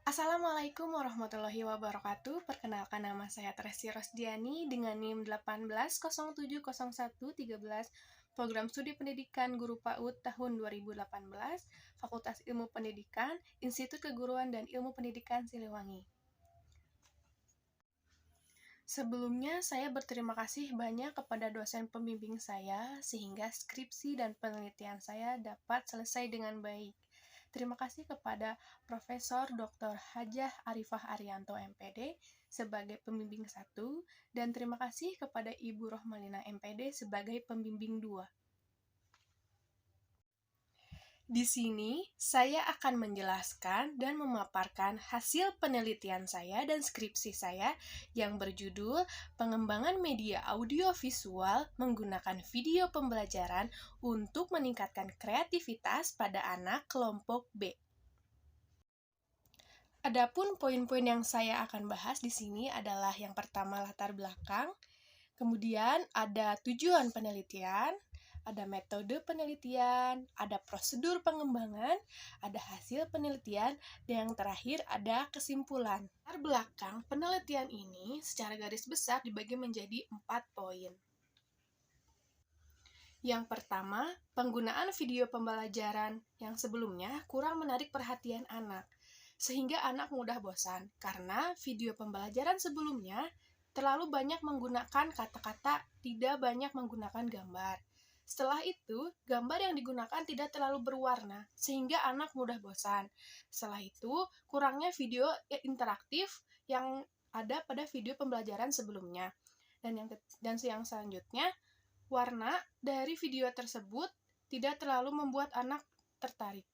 Assalamualaikum warahmatullahi wabarakatuh. Perkenalkan, nama saya Tresti Rosdiani dengan NIM 18070113, Program Studi Pendidikan Guru PAUD tahun 2018, Fakultas Ilmu Pendidikan, Institut Keguruan dan Ilmu Pendidikan Siliwangi. Sebelumnya, saya berterima kasih banyak kepada dosen pembimbing saya sehingga skripsi dan penelitian saya dapat selesai dengan baik. Terima kasih kepada Profesor Dr. Hajah Arifah Arianto MPD sebagai pembimbing 1 dan terima kasih kepada Ibu Rohmalina MPD sebagai pembimbing 2. Di sini, saya akan menjelaskan dan memaparkan hasil penelitian saya dan skripsi saya yang berjudul Pengembangan Media Audiovisual Menggunakan Video Pembelajaran untuk Meningkatkan Kreativitas pada Anak Kelompok B. Adapun poin-poin yang saya akan bahas di sini adalah yang pertama latar belakang, kemudian ada tujuan penelitian, ada metode penelitian, ada prosedur pengembangan, ada hasil penelitian, dan yang terakhir ada kesimpulan. Latar belakang penelitian ini secara garis besar dibagi menjadi 4 poin. Yang pertama, penggunaan video pembelajaran yang sebelumnya kurang menarik perhatian anak, sehingga anak mudah bosan karena video pembelajaran sebelumnya terlalu banyak menggunakan kata-kata, tidak banyak menggunakan gambar. Setelah itu, gambar yang digunakan tidak terlalu berwarna, sehingga anak mudah bosan. Setelah itu, kurangnya video interaktif yang ada pada video pembelajaran sebelumnya. Dan yang selanjutnya, warna dari video tersebut tidak terlalu membuat anak tertarik.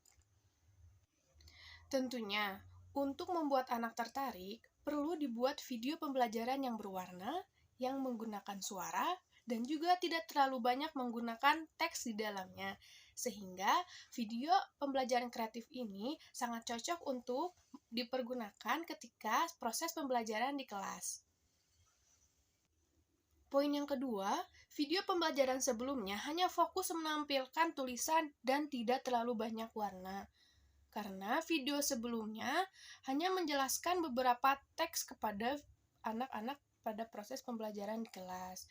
Tentunya, untuk membuat anak tertarik, perlu dibuat video pembelajaran yang berwarna, yang menggunakan suara, dan juga tidak terlalu banyak menggunakan teks di dalamnya. Sehingga video pembelajaran kreatif ini sangat cocok untuk dipergunakan ketika proses pembelajaran di kelas. Poin yang kedua, video pembelajaran sebelumnya hanya fokus menampilkan tulisan dan tidak terlalu banyak warna. Karena video sebelumnya hanya menjelaskan beberapa teks kepada anak-anak pada proses pembelajaran di kelas.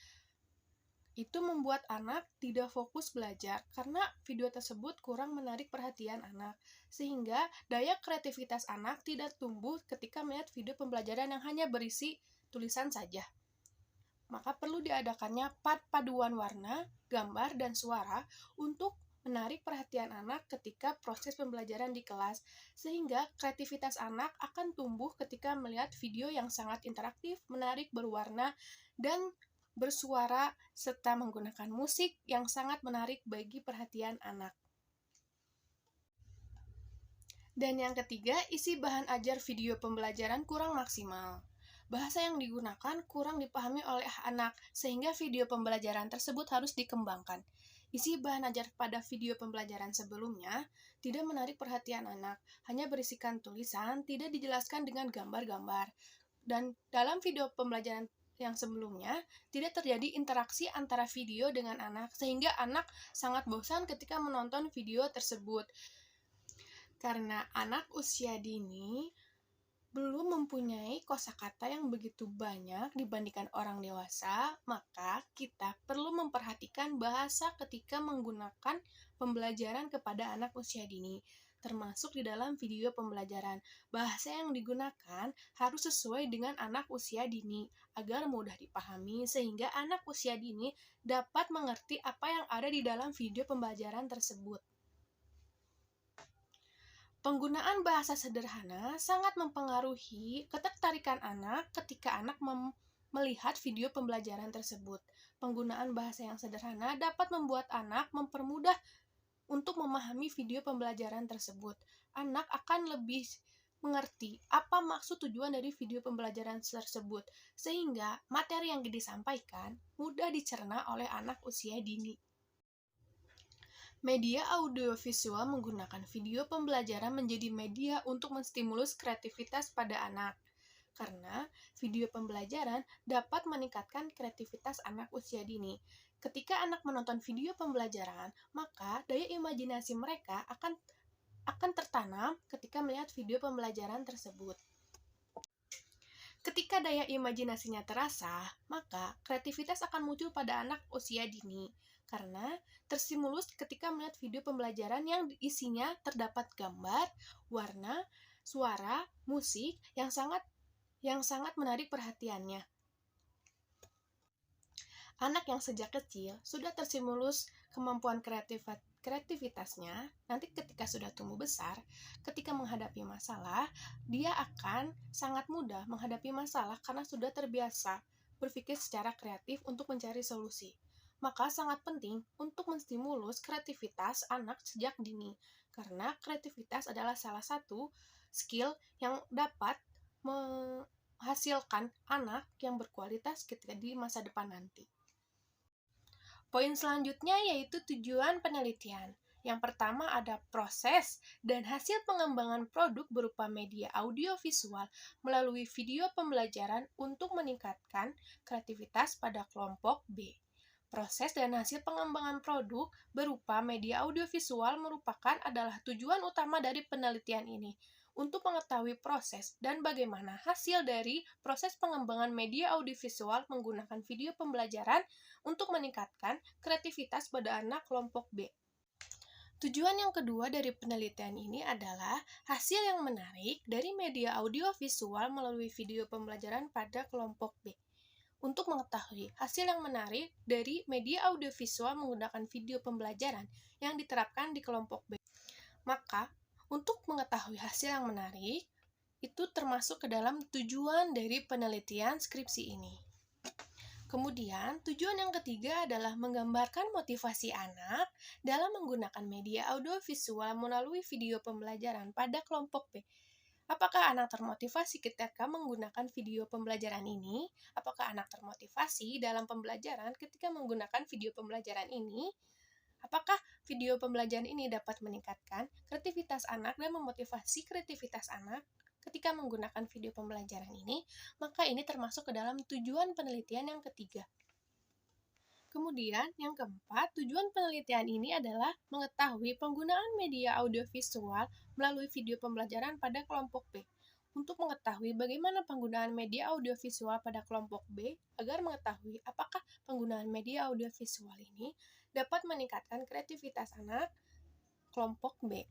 Itu membuat anak tidak fokus belajar karena video tersebut kurang menarik perhatian anak, sehingga daya kreativitas anak tidak tumbuh ketika melihat video pembelajaran yang hanya berisi tulisan saja. Maka perlu diadakannya paduan warna, gambar, dan suara untuk menarik perhatian anak ketika proses pembelajaran di kelas, sehingga kreativitas anak akan tumbuh ketika melihat video yang sangat interaktif, menarik, berwarna, dan bersuara, serta menggunakan musik yang sangat menarik bagi perhatian anak. Dan yang ketiga, isi bahan ajar video pembelajaran kurang maksimal. Bahasa yang digunakan kurang dipahami oleh anak, sehingga video pembelajaran tersebut harus dikembangkan. Isi bahan ajar pada video pembelajaran sebelumnya tidak menarik perhatian anak, hanya berisikan tulisan, tidak dijelaskan dengan gambar-gambar. Dan dalam video pembelajaran yang sebelumnya, tidak terjadi interaksi antara video dengan anak, sehingga anak sangat bosan ketika menonton video tersebut. Karena anak usia dini belum mempunyai kosakata yang begitu banyak dibandingkan orang dewasa, maka kita perlu memperhatikan bahasa ketika menggunakan pembelajaran kepada anak usia dini, termasuk di dalam video pembelajaran. Bahasa yang digunakan harus sesuai dengan anak usia dini, agar mudah dipahami sehingga anak usia dini dapat mengerti apa yang ada di dalam video pembelajaran tersebut. Penggunaan bahasa sederhana sangat mempengaruhi ketertarikan anak ketika anak melihat video pembelajaran tersebut. Penggunaan bahasa yang sederhana dapat membuat anak mempermudah untuk memahami video pembelajaran tersebut. Anak akan lebih mengerti apa maksud tujuan dari video pembelajaran tersebut, sehingga materi yang disampaikan mudah dicerna oleh anak usia dini. Media audiovisual menggunakan video pembelajaran menjadi media untuk menstimulus kreativitas pada anak. Karena video pembelajaran dapat meningkatkan kreativitas anak usia dini. Ketika anak menonton video pembelajaran, maka daya imajinasi mereka akan akan tertanam ketika melihat video pembelajaran tersebut. Ketika daya imajinasinya terasa, maka kreativitas akan muncul pada anak usia dini karena terstimulus ketika melihat video pembelajaran yang isinya terdapat gambar, warna, suara, musik yang sangat menarik perhatiannya. Anak yang sejak kecil sudah terstimulus kemampuan kreativitasnya, nanti ketika sudah tumbuh besar, ketika menghadapi masalah, dia akan sangat mudah menghadapi masalah karena sudah terbiasa berpikir secara kreatif untuk mencari solusi. Maka sangat penting untuk menstimulus kreativitas anak sejak dini, karena kreativitas adalah salah satu skill yang dapat menghasilkan anak yang berkualitas ketika di masa depan nanti. Poin selanjutnya yaitu tujuan penelitian. Yang pertama ada proses dan hasil pengembangan produk berupa media audiovisual melalui video pembelajaran untuk meningkatkan kreativitas pada kelompok B. Proses dan hasil pengembangan produk berupa media audiovisual adalah tujuan utama dari penelitian ini. Untuk mengetahui proses dan bagaimana hasil dari proses pengembangan media audiovisual menggunakan video pembelajaran untuk meningkatkan kreativitas pada anak kelompok B. Tujuan yang kedua dari penelitian ini adalah hasil yang menarik dari media audiovisual melalui video pembelajaran pada kelompok B. Untuk mengetahui hasil yang menarik dari media audiovisual menggunakan video pembelajaran yang diterapkan di kelompok B, maka untuk mengetahui hasil yang menarik, itu termasuk ke dalam tujuan dari penelitian skripsi ini. Kemudian, tujuan yang ketiga adalah menggambarkan motivasi anak dalam menggunakan media audiovisual melalui video pembelajaran pada kelompok B. Apakah anak termotivasi ketika menggunakan video pembelajaran ini? Apakah anak termotivasi dalam pembelajaran ketika menggunakan video pembelajaran ini? Apakah video pembelajaran ini dapat meningkatkan kreativitas anak dan memotivasi kreativitas anak ketika menggunakan video pembelajaran ini? Maka ini termasuk ke dalam tujuan penelitian yang ketiga. Kemudian, yang keempat, tujuan penelitian ini adalah mengetahui penggunaan media audiovisual melalui video pembelajaran pada kelompok B. Untuk mengetahui bagaimana penggunaan media audiovisual pada kelompok B, agar mengetahui apakah penggunaan media audiovisual ini dapat meningkatkan kreativitas anak kelompok B.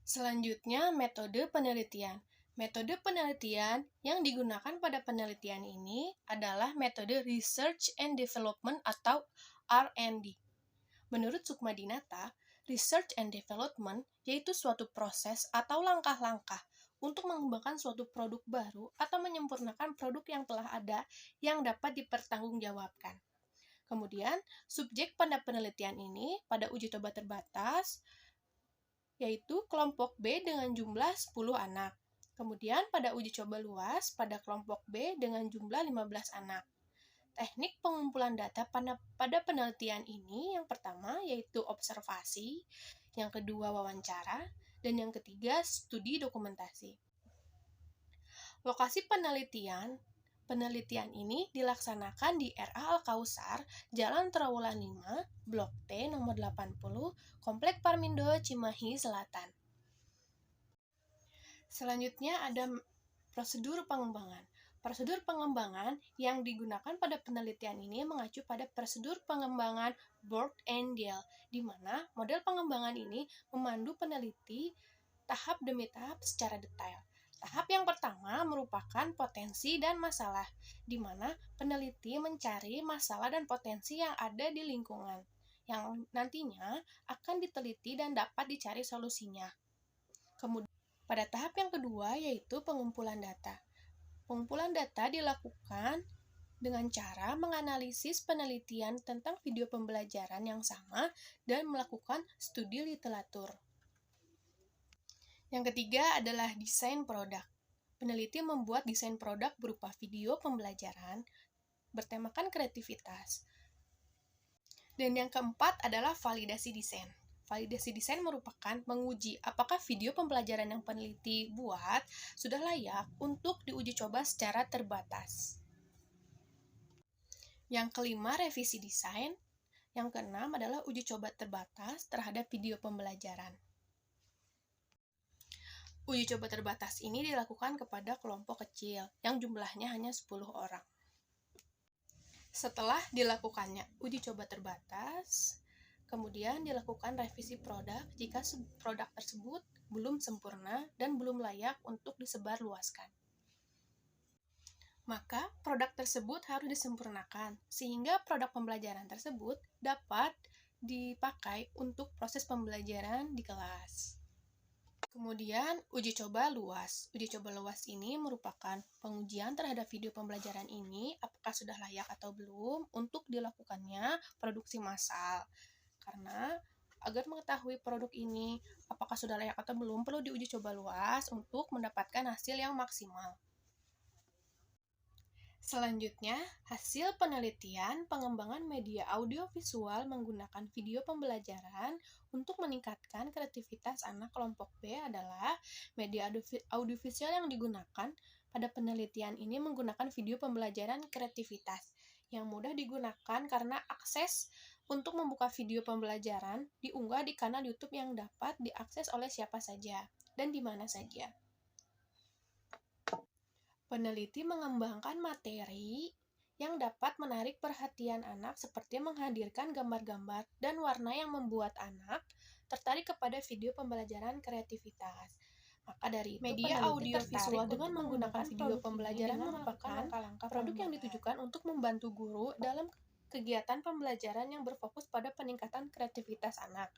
Selanjutnya, metode penelitian. Metode penelitian yang digunakan pada penelitian ini adalah metode Research and Development atau R&D. Menurut Sukmadinata, Research and Development yaitu suatu proses atau langkah-langkah untuk mengembangkan suatu produk baru atau menyempurnakan produk yang telah ada yang dapat dipertanggungjawabkan. Kemudian, subjek pada penelitian ini pada uji coba terbatas, yaitu kelompok B dengan jumlah 10 anak. Kemudian, pada uji coba luas pada kelompok B dengan jumlah 15 anak. Teknik pengumpulan data pada penelitian ini yang pertama yaitu observasi, yang kedua wawancara, dan yang ketiga studi dokumentasi. Lokasi penelitian ini dilaksanakan di RA Al-Kausar, Jalan Trawulan 5, Blok T nomor 80, Komplek Parmindo, Cimahi Selatan. Selanjutnya ada prosedur pengembangan. Prosedur pengembangan yang digunakan pada penelitian ini mengacu pada prosedur pengembangan Borg and Diehl, di mana model pengembangan ini memandu peneliti tahap demi tahap secara detail. Tahap yang pertama merupakan potensi dan masalah, di mana peneliti mencari masalah dan potensi yang ada di lingkungan, yang nantinya akan diteliti dan dapat dicari solusinya. Kemudian, pada tahap yang kedua yaitu pengumpulan data. Pengumpulan data dilakukan dengan cara menganalisis penelitian tentang video pembelajaran yang sama dan melakukan studi literatur. Yang ketiga adalah desain produk. Peneliti membuat desain produk berupa video pembelajaran bertemakan kreativitas. Dan yang keempat adalah validasi desain. Validasi desain merupakan menguji apakah video pembelajaran yang peneliti buat sudah layak untuk diuji coba secara terbatas. Yang kelima, revisi desain. Yang keenam adalah uji coba terbatas terhadap video pembelajaran. Uji coba terbatas ini dilakukan kepada kelompok kecil yang jumlahnya hanya 10 orang. Setelah dilakukannya uji coba terbatas, kemudian dilakukan revisi produk jika produk tersebut belum sempurna dan belum layak untuk disebarluaskan. Maka produk tersebut harus disempurnakan sehingga produk pembelajaran tersebut dapat dipakai untuk proses pembelajaran di kelas. Kemudian, uji coba luas. Uji coba luas ini merupakan pengujian terhadap video pembelajaran ini apakah sudah layak atau belum untuk dilakukannya produksi massal. Karena agar mengetahui produk ini apakah sudah layak atau belum, perlu diuji coba luas untuk mendapatkan hasil yang maksimal. Selanjutnya, hasil penelitian pengembangan media audiovisual menggunakan video pembelajaran untuk meningkatkan kreativitas anak kelompok B adalah media audiovisual yang digunakan pada penelitian ini menggunakan video pembelajaran kreativitas yang mudah digunakan karena akses untuk membuka video pembelajaran diunggah di kanal YouTube yang dapat diakses oleh siapa saja dan di mana saja. Peneliti mengembangkan materi yang dapat menarik perhatian anak seperti menghadirkan gambar-gambar dan warna yang membuat anak tertarik kepada video pembelajaran kreativitas. Maka dari media audiovisual dengan menggunakan video pembelajaran merupakan produk yang ditujukan untuk membantu guru dalam kegiatan pembelajaran yang berfokus pada peningkatan kreativitas anak.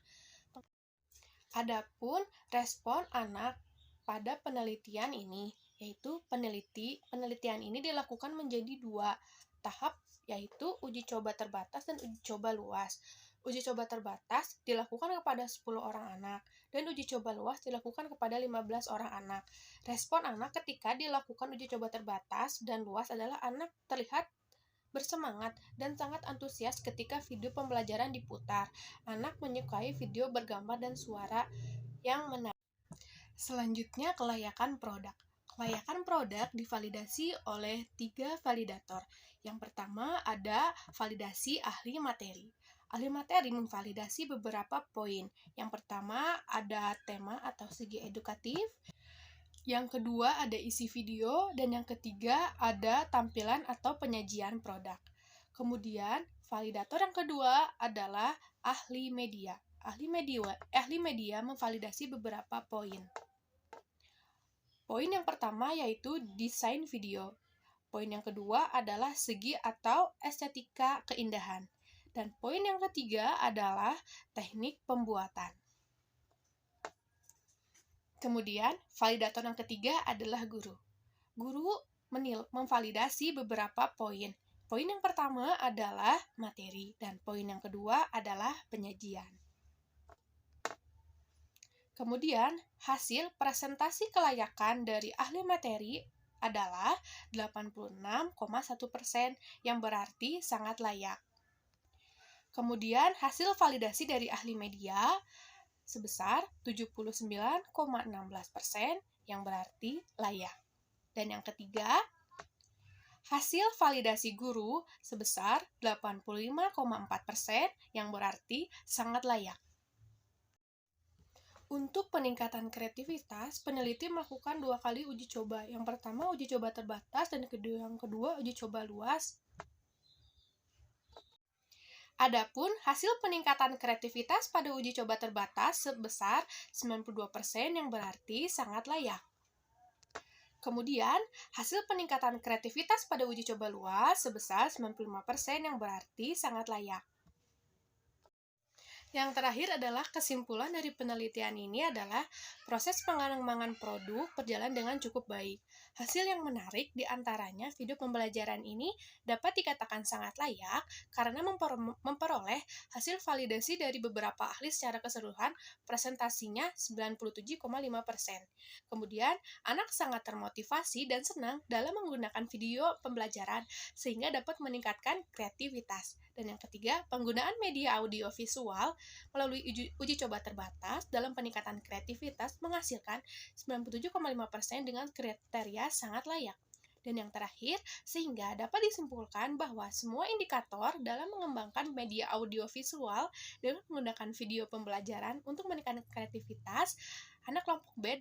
Adapun respon anak pada penelitian ini, yaitu penelitian ini dilakukan menjadi 2 tahap, yaitu uji coba terbatas dan uji coba luas. Uji coba terbatas dilakukan kepada 10 orang anak, dan uji coba luas dilakukan kepada 15 orang anak. Respon anak ketika dilakukan uji coba terbatas dan luas adalah anak terlihat bersemangat dan sangat antusias ketika video pembelajaran diputar. Anak menyukai video bergambar dan suara yang menarik. Selanjutnya, kelayakan produk. Kelayakan produk divalidasi oleh 3 validator. Yang pertama ada validasi ahli materi. Ahli materi memvalidasi beberapa poin. Yang pertama ada tema atau segi edukatif. Yang kedua ada isi video. Dan yang ketiga ada tampilan atau penyajian produk. Kemudian, validator yang kedua adalah ahli media. Ahli media memvalidasi beberapa poin. Poin yang pertama yaitu desain video. Poin yang kedua adalah segi atau estetika keindahan. Dan poin yang ketiga adalah teknik pembuatan. Kemudian, validator yang ketiga adalah guru. Guru memvalidasi beberapa poin. Poin yang pertama adalah materi, dan poin yang kedua adalah penyajian. Kemudian, hasil presentasi kelayakan dari ahli materi adalah 86,1%, yang berarti sangat layak. Kemudian, hasil validasi dari ahli media sebesar 79,16%, yang berarti layak. Dan yang ketiga, hasil validasi guru sebesar 85,4%, yang berarti sangat layak. Untuk peningkatan kreativitas, peneliti melakukan 2 kali uji coba. Yang pertama uji coba terbatas dan yang kedua uji coba luas. Adapun hasil peningkatan kreativitas pada uji coba terbatas sebesar 92%, yang berarti sangat layak. Kemudian, hasil peningkatan kreativitas pada uji coba luas sebesar 95%, yang berarti sangat layak. Yang terakhir adalah kesimpulan dari penelitian ini adalah proses pengembangan produk berjalan dengan cukup baik. Hasil yang menarik diantaranya video pembelajaran ini dapat dikatakan sangat layak karena memperoleh hasil validasi dari beberapa ahli secara keseluruhan, presentasinya 97,5%. Kemudian, anak sangat termotivasi dan senang dalam menggunakan video pembelajaran sehingga dapat meningkatkan kreativitas. Dan yang ketiga, penggunaan media audio visual melalui uji coba terbatas dalam peningkatan kreativitas menghasilkan 97,5% dengan kriteria sangat layak. Dan yang terakhir, sehingga dapat disimpulkan bahwa semua indikator dalam mengembangkan media audio visual dengan menggunakan video pembelajaran untuk meningkatkan kreativitas anak kelompok B